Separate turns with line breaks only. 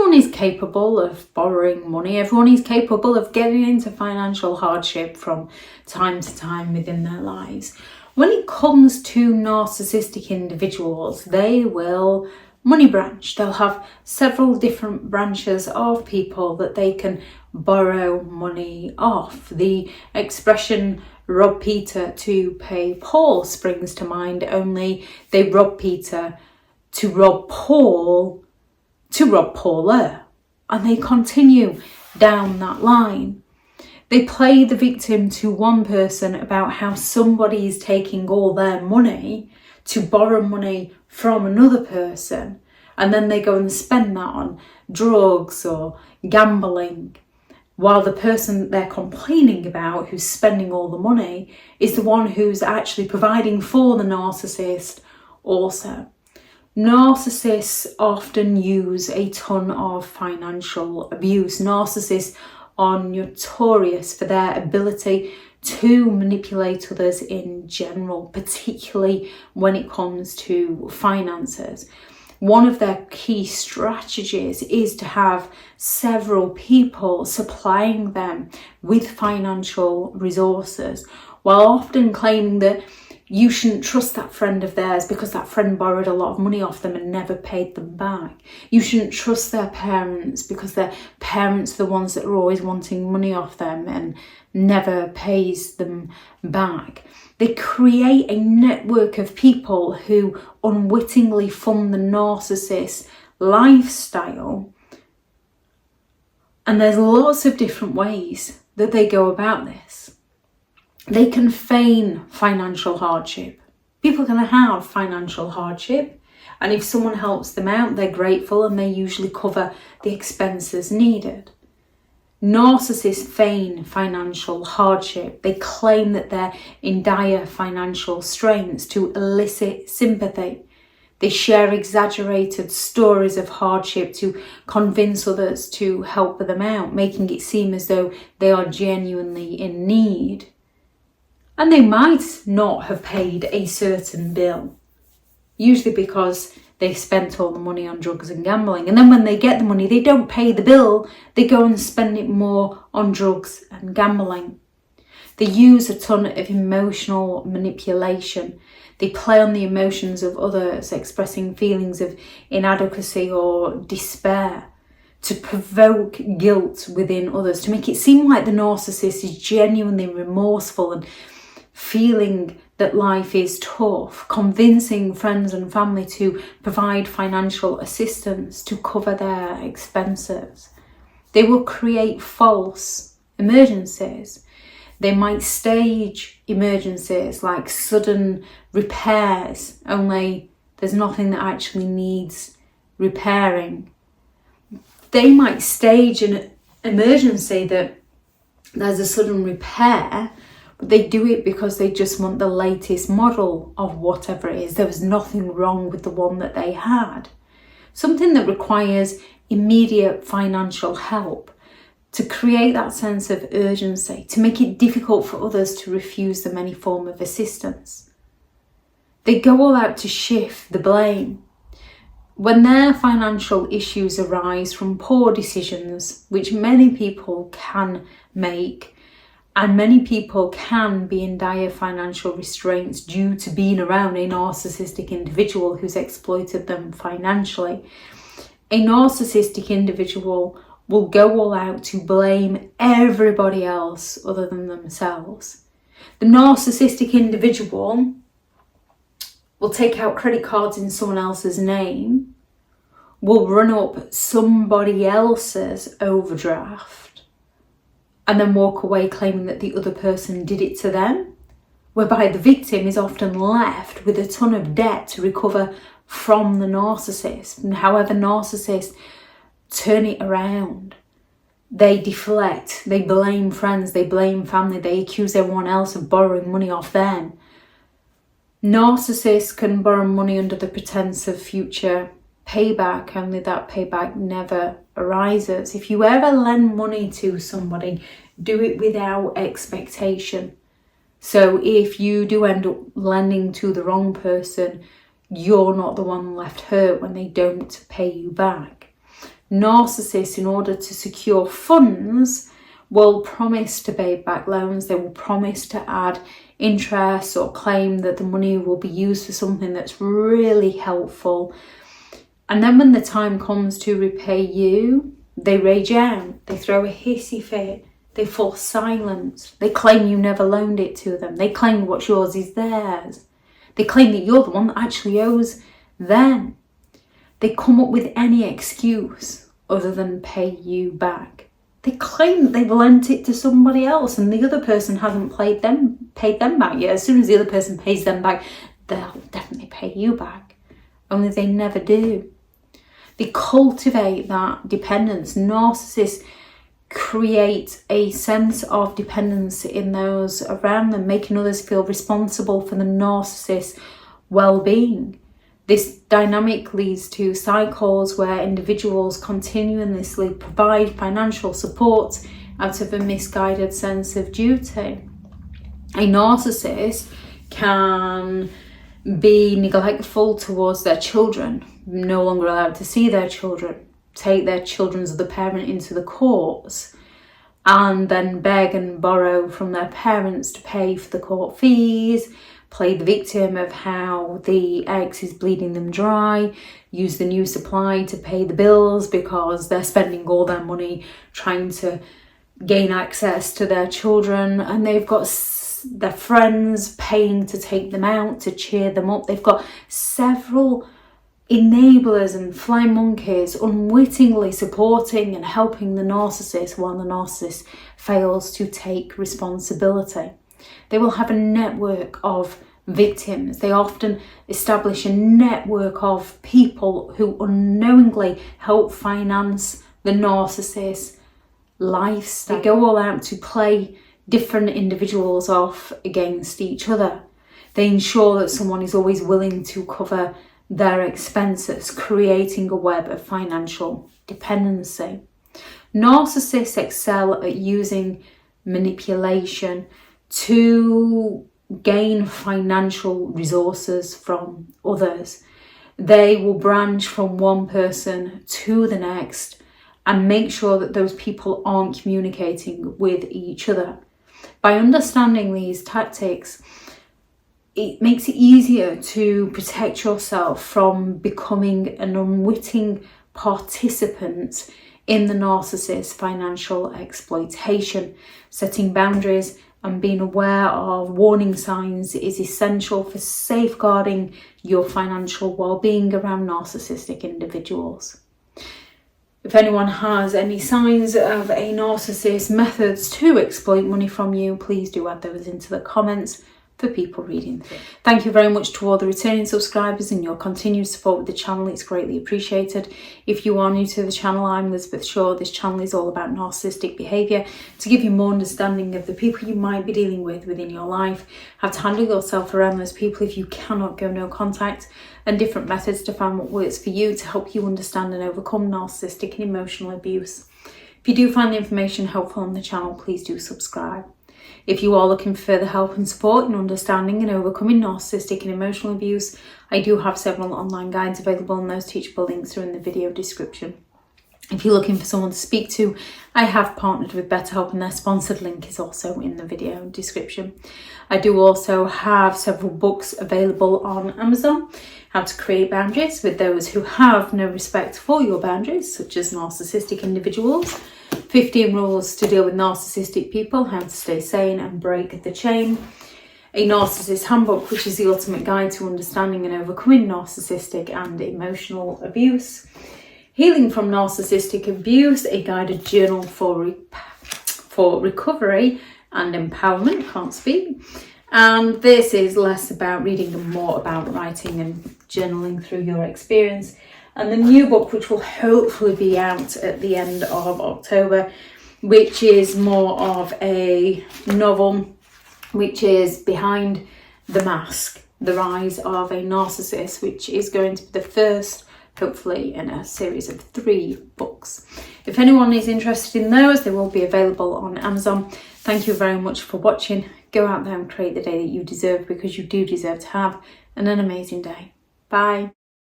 Everyone is capable of borrowing money. Everyone is capable of getting into financial hardship from time to time within their lives. When it comes to narcissistic individuals, they will money branch. They'll have several different branches of people that they can borrow money off. The expression rob Peter to pay Paul springs to mind, only they rob Peter to rob Paul to rob Paula, and they continue down that line. They play the victim to one person about how somebody is taking all their money to borrow money from another person, and then they go and spend that on drugs or gambling, while the person that they're complaining about, who's spending all the money, is the one who's actually providing for the narcissist also. Narcissists often use a ton of financial abuse. Narcissists are notorious for their ability to manipulate others in general, particularly when it comes to finances. One of their key strategies is to have several people supplying them with financial resources, while often claiming that you shouldn't trust that friend of theirs because that friend borrowed a lot of money off them and never paid them back. You shouldn't trust their parents because their parents are the ones that are always wanting money off them and never pays them back. They create a network of people who unwittingly fund the narcissist lifestyle. And there's lots of different ways that they go about this. They can feign financial hardship. People can have financial hardship, and if someone helps them out, they're grateful and they usually cover the expenses needed. Narcissists feign financial hardship. They claim that they're in dire financial straits to elicit sympathy. They share exaggerated stories of hardship to convince others to help them out, making it seem as though they are genuinely in need. And they might not have paid a certain bill, usually because they spent all the money on drugs and gambling. And then when they get the money, they don't pay the bill. They go and spend it more on drugs and gambling. They use a ton of emotional manipulation. They play on the emotions of others, expressing feelings of inadequacy or despair to provoke guilt within others, to make it seem like the narcissist is genuinely remorseful and feeling that life is tough, convincing friends and family to provide financial assistance to cover their expenses. They will create false emergencies. They might stage emergencies like sudden repairs, only there's nothing that actually needs repairing. They might stage an emergency that there's a sudden repair, but they do it because they just want the latest model of whatever it is. There was nothing wrong with the one that they had. Something that requires immediate financial help to create that sense of urgency, to make it difficult for others to refuse them any form of assistance. They go all out to shift the blame. When their financial issues arise from poor decisions, which many people can make, and many people can be in dire financial restraints due to being around a narcissistic individual who's exploited them financially, a narcissistic individual will go all out to blame everybody else other than themselves. The narcissistic individual will take out credit cards in someone else's name, will run up somebody else's overdraft, and then walk away claiming that the other person did it to them, whereby the victim is often left with a ton of debt to recover from the narcissist. And however narcissists turn it around, they deflect, they blame friends, they blame family, they accuse everyone else of borrowing money off them. Narcissists can borrow money under the pretense of future payback, only that payback never arises. If you ever lend money to somebody, do it without expectation. So if you do end up lending to the wrong person, you're not the one left hurt when they don't pay you back. Narcissists, in order to secure funds, will promise to pay back loans. They will promise to add interest or claim that the money will be used for something that's really helpful. And then when the time comes to repay you, they rage out, they throw a hissy fit, they force silence, they claim you never loaned it to them, they claim what's yours is theirs, they claim that you're the one that actually owes them. They come up with any excuse other than pay you back. They claim that they've lent it to somebody else and the other person hasn't paid them back yet. As soon as the other person pays them back, they'll definitely pay you back. Only they never do. They cultivate that dependence. Narcissists create a sense of dependence in those around them, making others feel responsible for the narcissist's well-being. This dynamic leads to cycles where individuals continuously provide financial support out of a misguided sense of duty. A narcissist can be neglectful towards their children, no longer allowed to see their children, take their children's other parent into the courts, and then beg and borrow from their parents to pay for the court fees, play the victim of how the ex is bleeding them dry, use the new supply to pay the bills because they're spending all their money trying to gain access to their children, and they've got their friends paying to take them out, to cheer them up. They've got several enablers and flying monkeys unwittingly supporting and helping the narcissist while the narcissist fails to take responsibility. They will have a network of victims. They often establish a network of people who unknowingly help finance the narcissist's lifestyle. They go all out to play different individuals off against each other. They ensure that someone is always willing to cover their expenses, creating a web of financial dependency. Narcissists excel at using manipulation to gain financial resources from others. They will branch from one person to the next and make sure that those people aren't communicating with each other. By understanding these tactics, it makes it easier to protect yourself from becoming an unwitting participant in the narcissist's financial exploitation. Setting boundaries and being aware of warning signs is essential for safeguarding your financial well-being around narcissistic individuals. If anyone has any signs of a narcissist's methods to exploit money from you, please do add those into the comments for people reading through. Thank you very much to all the returning subscribers and your continued support with the channel. It's greatly appreciated. If you are new to the channel, I'm Elizabeth Shaw. This channel is all about narcissistic behaviour to give you more understanding of the people you might be dealing with within your life, how to handle yourself around those people if you cannot go no contact, and different methods to find what works for you to help you understand and overcome narcissistic and emotional abuse. If you do find the information helpful on the channel, please do subscribe. If you are looking for further help and support in understanding and overcoming narcissistic and emotional abuse, I do have several online guides available, and those teachable links are in the video description. If you're looking for someone to speak to, I have partnered with BetterHelp and their sponsored link is also in the video description. I do also have several books available on Amazon. How to create boundaries with those who have no respect for your boundaries, such as narcissistic individuals. 15 rules to deal with narcissistic people, how to stay sane and break the chain. A Narcissists Handbook, which is the ultimate guide to understanding and overcoming narcissistic and emotional abuse. Healing from Narcissistic Abuse, a guided journal for recovery and empowerment, can't speak. And this is less about reading and more about writing and journaling through your experience. And the new book, which will hopefully be out at the end of October, which is more of a novel, which is Behind the Mask, The Rise of a Narcissist, which is going to be the first, hopefully, in a series of 3 books. If anyone is interested in those, they will be available on Amazon. Thank you very much for watching. Go out there and create the day that you deserve, because you do deserve to have an amazing day. Bye.